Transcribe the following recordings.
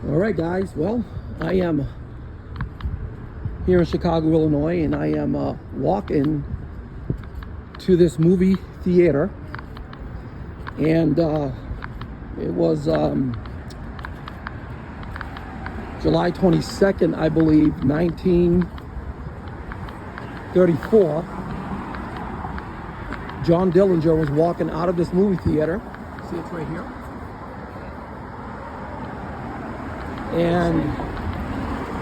All right, guys. Well, I am here in Chicago, Illinois, and I am walking to this movie theater. And it was July 22nd, I believe, 1934. John Dillinger was walking out of this movie theater. See, it's right here. And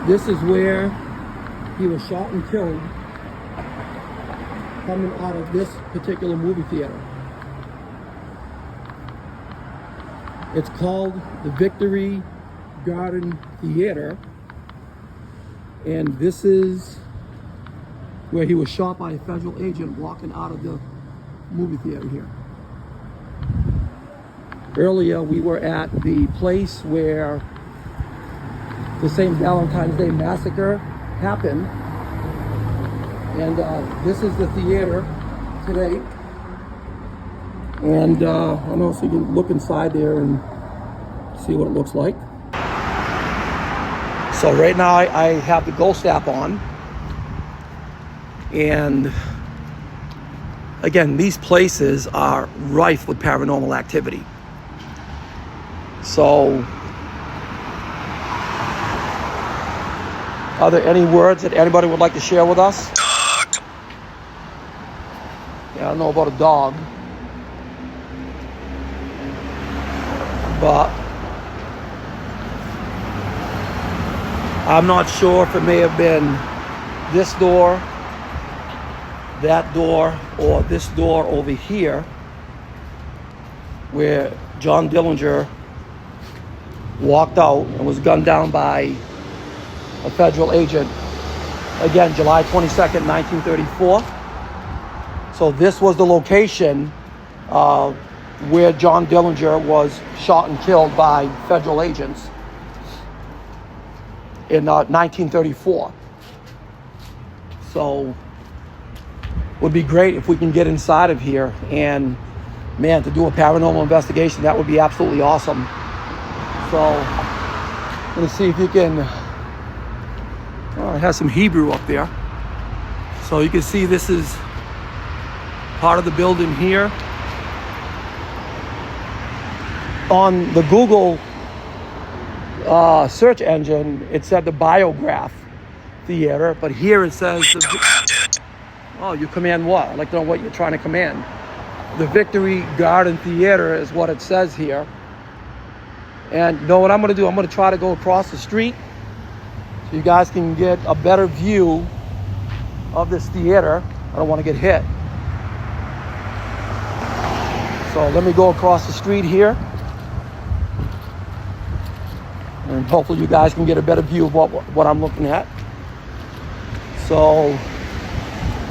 this is where he was shot and killed coming out of this particular movie theater. It's called the Victory Garden Theater, and this is where he was shot by a federal agent walking out of the movie theater here. Earlier we were at the place where the same Valentine's Day massacre happened, and this is the theater today. And I don't know if you can look inside there and see what it looks like. So right now I have the ghost app on, and again, these places are rife with paranormal activity. So are there any words that anybody would like to share with us? Dog. Yeah, I don't know about a dog, but I'm not sure if it may have been this door, that door, or this door over here, where John Dillinger walked out and was gunned down by a federal agent. Again, July 22nd, 1934. So this was the location where John Dillinger was shot and killed by federal agents in 1934. So would be great if we can get inside of here, and man, to do a paranormal investigation, that would be absolutely awesome. So let me see if you can, it has some Hebrew up there. So you can see this is part of the building here. On the Google search engine, it said the Biograph Theater, but here it says... We commanded. Oh, you command what? I'd like to know what you're trying to command. The Victory Garden Theater is what it says here. And you know what I'm going to do? I'm going to try to go across the street so you guys can get a better view of this theater. I don't want to get hit. So let me go across the street here, and hopefully you guys can get a better view of what I'm looking at. So,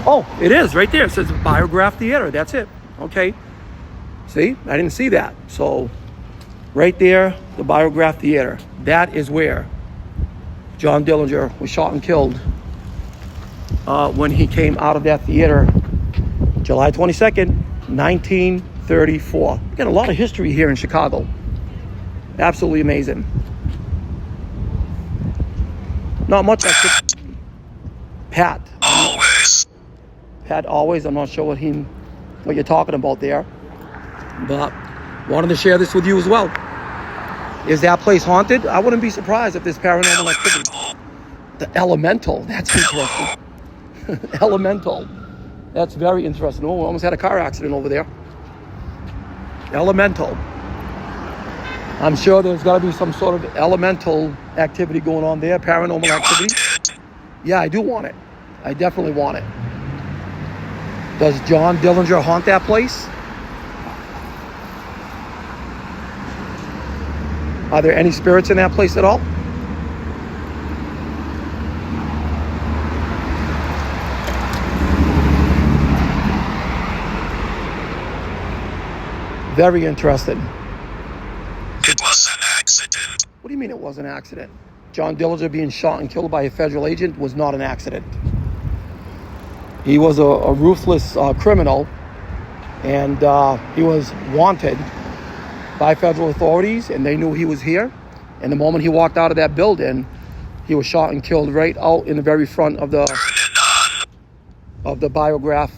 oh, it is right there. It says Biograph Theater. That's it. Okay. See, I didn't see that. So right there, the Biograph Theater. That is where John Dillinger was shot and killed when he came out of that theater, July 22nd, 1934. We got a lot of history here in Chicago. Absolutely amazing. Not much. Pat. Always. Pat always. I'm not sure what you're talking about there, but wanted to share this with you as well. Is that place haunted? I wouldn't be surprised if there's paranormal activity. The Elemental. That's interesting. Elemental. That's very interesting. Oh, we almost had a car accident over there. Elemental. I'm sure there's got to be some sort of elemental activity going on there, paranormal activity. Yeah, I do want it. I definitely want it. Does John Dillinger haunt that place? Are there any spirits in that place at all? Very interesting. It was an accident. What do you mean it was an accident? John Dillinger being shot and killed by a federal agent was not an accident. He was a ruthless criminal, and he was wanted by federal authorities, and they knew he was here. And the moment he walked out of that building, he was shot and killed right out in the very front of the Biograph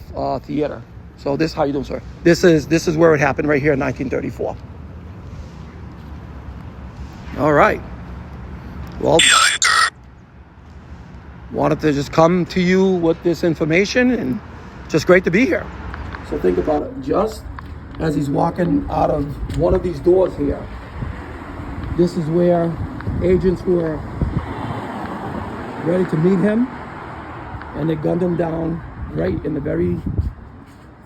theater. So this, how you doing, sir? This is where it happened, right here in 1934. All right. Well, wanted to just come to you with this information, and just great to be here. So think about it. Just as he's walking out of one of these doors here, this is where agents were ready to meet him, and they gunned him down right in the very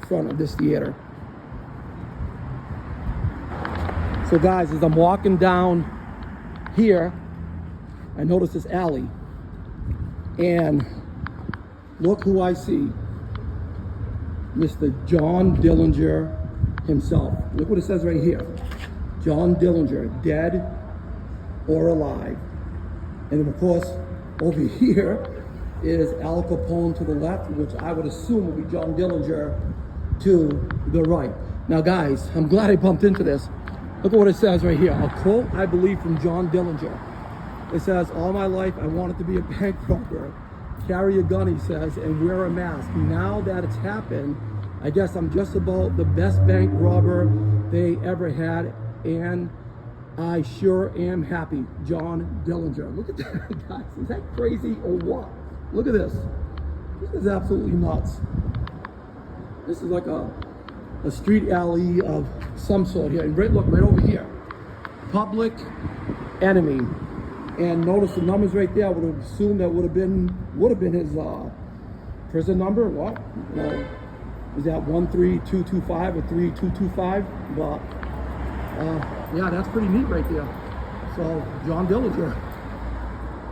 front of this theater. So guys, as I'm walking down here, I notice this alley, and look who I see. Mr. John Dillinger himself. Look what it says right here. John Dillinger, dead or alive. And of course, over here is Al Capone to the left, which I would assume would be John Dillinger to the right. Now guys, I'm glad I bumped into this. Look at what it says right here. A quote, I believe, from John Dillinger. It says, all my life I wanted to be a bank robber. Carry a gun, he says, and wear a mask. Now that it's happened, I guess I'm just about the best bank robber they ever had, and I sure am happy. John Dillinger. Look at that, guys. Is that crazy or what? Look at this. This is absolutely nuts. This is like a street alley of some sort here. And look, right over here. Public Enemy. And notice the numbers right there. I would have assumed that would have been his prison number. What? Is that 13225 or 3225? But yeah, that's pretty neat right there. So John Dillinger.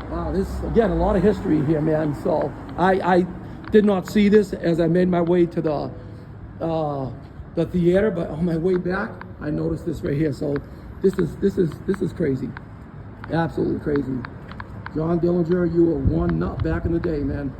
Wow, this again, a lot of history here, man. So I did not see this as I made my way to the theater, but on my way back, I noticed this right here. So this is crazy. Absolutely crazy. John Dillinger, you were one nut back in the day, man.